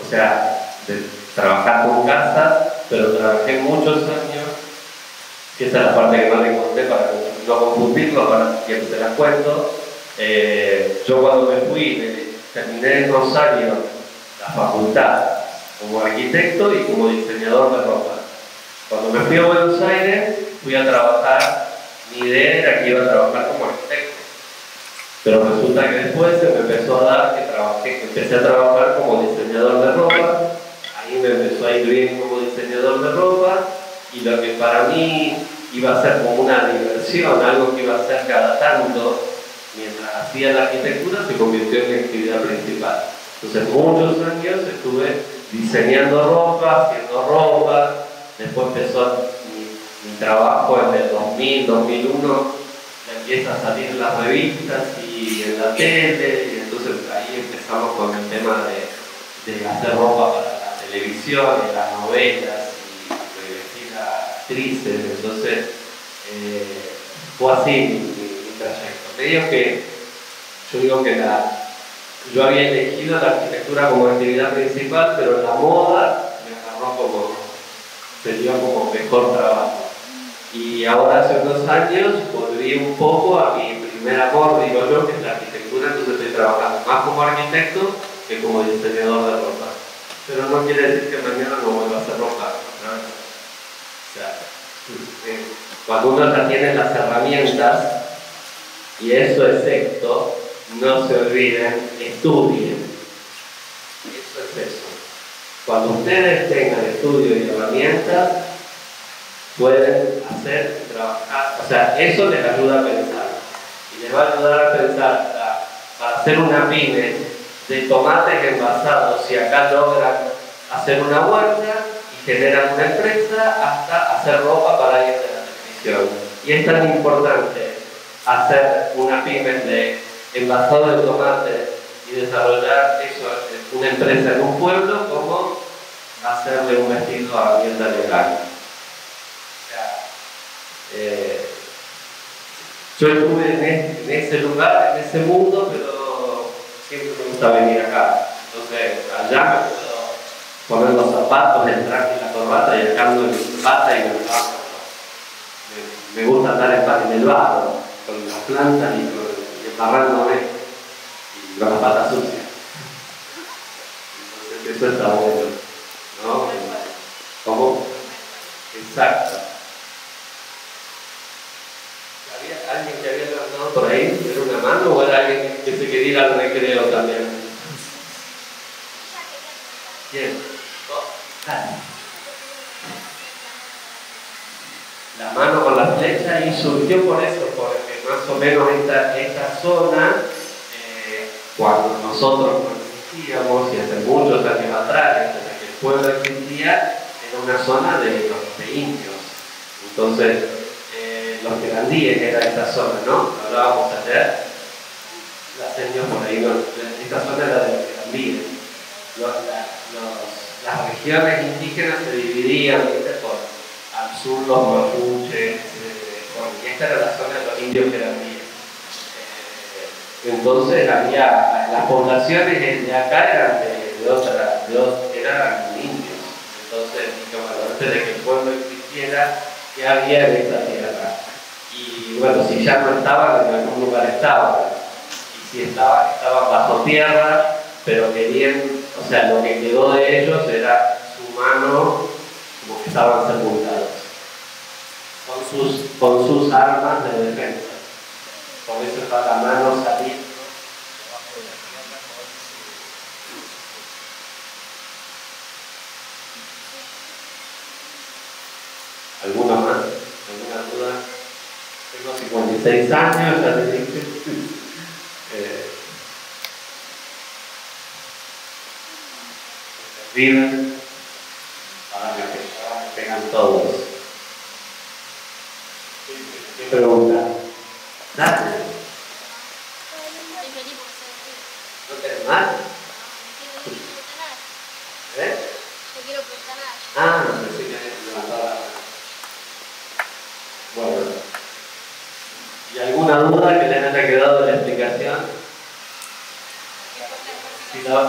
o sea, de trabajar con casas, pero trabajé muchos años, que esa es la parte que no le conté para no confundirlo, ahora que se las cuento. Yo cuando me fui, terminé en Rosario la facultad como arquitecto y como diseñador de ropa. Cuando me fui a Buenos Aires, fui a trabajar, mi idea era que iba a trabajar como arquitecto. Pero resulta que después se me empezó a dar que empecé a trabajar como diseñador de ropa, ahí me empezó a ir bien como diseñador de ropa, y lo que para mí iba a ser como una diversión, algo que iba a hacer cada tanto, mientras hacía la arquitectura, se convirtió en mi actividad principal. Entonces muchos años estuve diseñando ropa, haciendo ropa, después empezó mi trabajo en el 2000, 2001, empieza a salir en las revistas y en la tele, y entonces ahí empezamos con el tema de hacer ropa para la televisión, y las novelas, y vestir a actrices. Entonces fue así mi trayecto. Medio que yo digo que yo había elegido la arquitectura como actividad principal, pero la moda me agarró sería como mejor trabajo. Y ahora hace unos años volví un poco a mi primer amor, digo yo, que es la arquitectura, entonces estoy trabajando más como arquitecto que como diseñador de ropa. Pero no quiere decir que mañana no vuelva a hacer ropa, ¿no? O sea, cuando uno ya tiene las herramientas, y eso es esto, no se olviden, estudien. Eso es eso. Cuando ustedes tengan estudio y herramientas, pueden hacer, trabajar, o sea, eso les ayuda a pensar. Y les va a ayudar a pensar para hacer una pyme de tomates envasados, si acá logran hacer una huerta y generan una empresa, hasta hacer ropa para alguien de la televisión. Y es tan importante hacer una pyme de envasado de tomate y desarrollar eso, una empresa en un pueblo, como hacerle un vestido a alguien de legal. Yo estuve en ese lugar, en ese mundo, pero siempre me gusta venir acá. Entonces, allá me puedo poner los zapatos, el traje y la corbata, y acá ando en mi bata y me gusta andar en el barro, con las plantas y embarrándome, y con las patas sucias. Entonces, eso está bueno, ¿no? ¿Cómo? Exacto. ¿Alguien que había levantado por ahí? ¿Era una mano o era alguien que se quería ir al recreo también? ¿Quién? La mano con la flecha, y surgió por eso, porque más o menos esta zona, cuando nosotros no existíamos, y hace muchos años atrás, desde que el pueblo existía, era una zona de indios. Entonces, los querandíes era esta zona, ¿no? Hablábamos ayer, la señor por ahí, no, esta zona era de los querandíes. Las regiones indígenas se dividían, ¿viste? Al sur los mapuches, y esta era la zona de los indios querandíes. Entonces las poblaciones de acá eran eran indios. Entonces, antes de que el pueblo existiera, ¿qué había en esta tierra? Y bueno, si ya no estaban, en algún lugar estaban. Y si estaban bajo tierra, pero querían, o sea, lo que quedó de ellos era su mano, como que estaban sepultados, con sus armas de defensa. Por eso está la mano salir debajo de la tierra con su... ¿Alguna más? ¿Alguna duda? Tengo 56 años, ya te dije. Viven, ahora me pegan todos. ¿Qué pregunta? ¿Dale? ¿No tenés más? ¿Eh? Yo quiero preguntar. Ah, pensé que habías levantado la mano. Bueno. ¿Y alguna duda que les haya quedado de la explicación?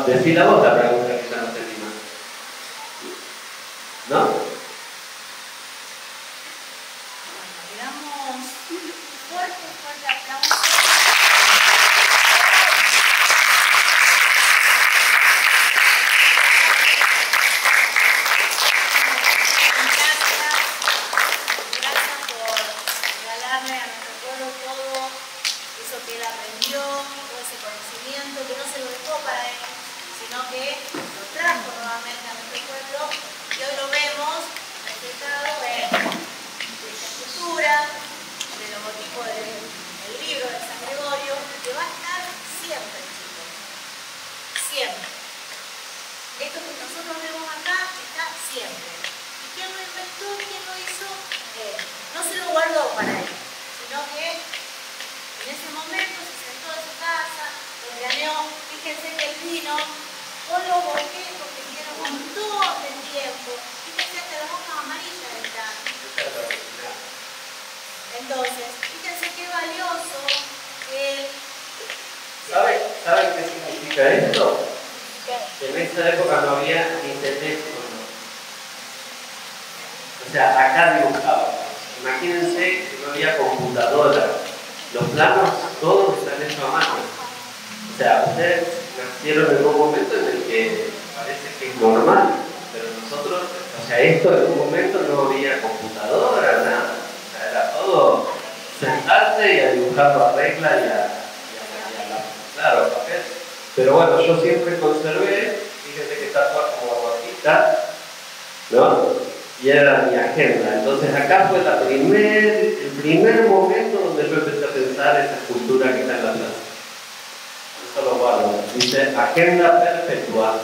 No, decí la vos la pregunta que ya no te anima. ¿No? Bueno, le damos un fuerte aplauso. Gracias por regalarle a nuestro pueblo todo eso que él aprendió, todo ese conocimiento, que no se lo dejó para él, sino que lo trajo nuevamente a nuestro pueblo y hoy lo vemos reflejado en esta escultura, del logotipo del libro de San Gregorio, que va a estar siempre, chicos, siempre. Esto que nosotros vemos acá está siempre. ¿Y quién lo inventó? ¿Quién lo hizo? No se lo guardó para él, sino que en ese momento se sentó en su casa, lo planeó. Fíjense que él vino con los bosquejos que tiene un montón de tiempo. Fíjense hasta las hojas amarillas están. Entonces, fíjense qué valioso que él... ¿Saben qué significa esto? Que en esa época no había ni teléfono. O sea, acá dibujaba. Imagínense que no había computadora. Los planos todos están hechos a mano. O sea, ustedes nacieron en un momento en el que parece que es normal, pero nosotros, o sea, esto en un momento no había computadora, nada. O sea, era todo sentarse y a dibujarlo a regla y a claro, papel. Pero bueno, yo siempre conservé, fíjense que está toda como rojita, ¿no? Y era mi agenda. Entonces acá fue el primer momento donde yo empecé a pensar esa escultura que está en la plaza. Eso lo guardo. Dice agenda perpetua.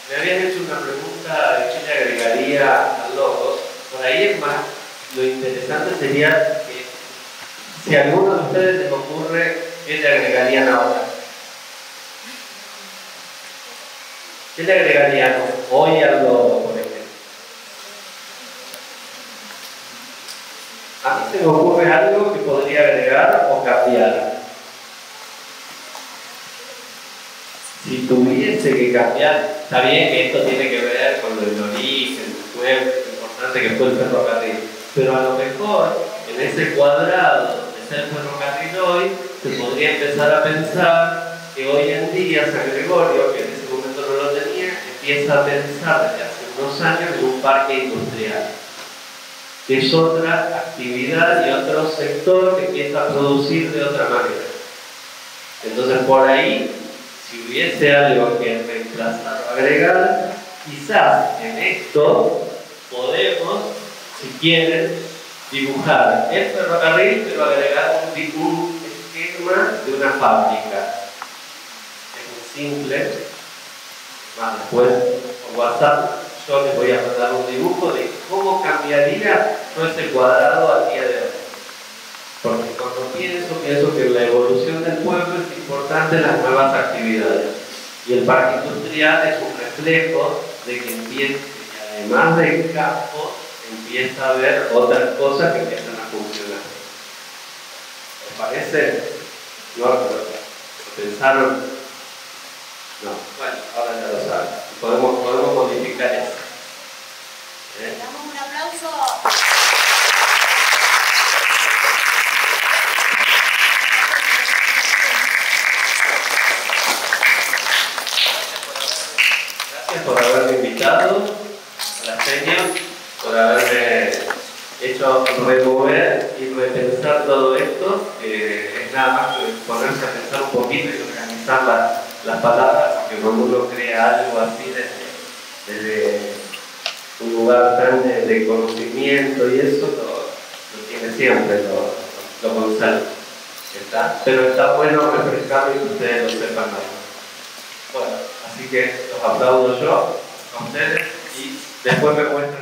Me habían hecho una pregunta de qué le agregaría al logo. Por ahí es más, lo interesante sería que si a alguno de ustedes les ocurre, ¿qué le agregarían ahora? ¿Qué le agregarían hoy al logo, por ejemplo? A mí se me ocurre algo que podría agregar o cambiar. Si tuviese que cambiar, está bien que esto tiene que ver con el origen, lo importante que fue el ferrocarril, pero a lo mejor en ese cuadrado de ser ferrocarril hoy, se podría empezar a pensar que hoy en día San Gregorio, que en ese momento no lo tenía, empieza a pensar desde hace unos años en un parque industrial, que es otra actividad y otro sector que empieza a producir de otra manera. Entonces por ahí, si hubiese algo que reemplazar o agregar, quizás en esto podemos, si quieren, dibujar el ferrocarril, pero agregar un esquema de una fábrica. Es muy simple. Más después, por WhatsApp, yo les voy a mandar un dibujo de cómo cambiaría todo ese cuadrado al día de hoy. Porque cuando pienso que la evolución del pueblo es importante en las nuevas actividades. Y el parque industrial es un reflejo de que además del campo, empieza a haber otras cosas que empiezan a funcionar. ¿Les parece? No, pero pensaron. No, bueno, ahora ya lo saben. Podemos modificar eso. Le damos un aplauso. Gracias por haberme invitado a la seña, por haberme hecho remover y repensar todo esto. Es nada más que ponerse a pensar un poquito y organizar las palabras, porque cuando uno crea algo así desde un lugar tan de conocimiento y eso, lo tiene siempre, lo conserva. ¿Está? Pero está bueno refrescarlo y que ustedes lo sepan más. Bueno, así que los aplaudo yo a ustedes y después me muestran.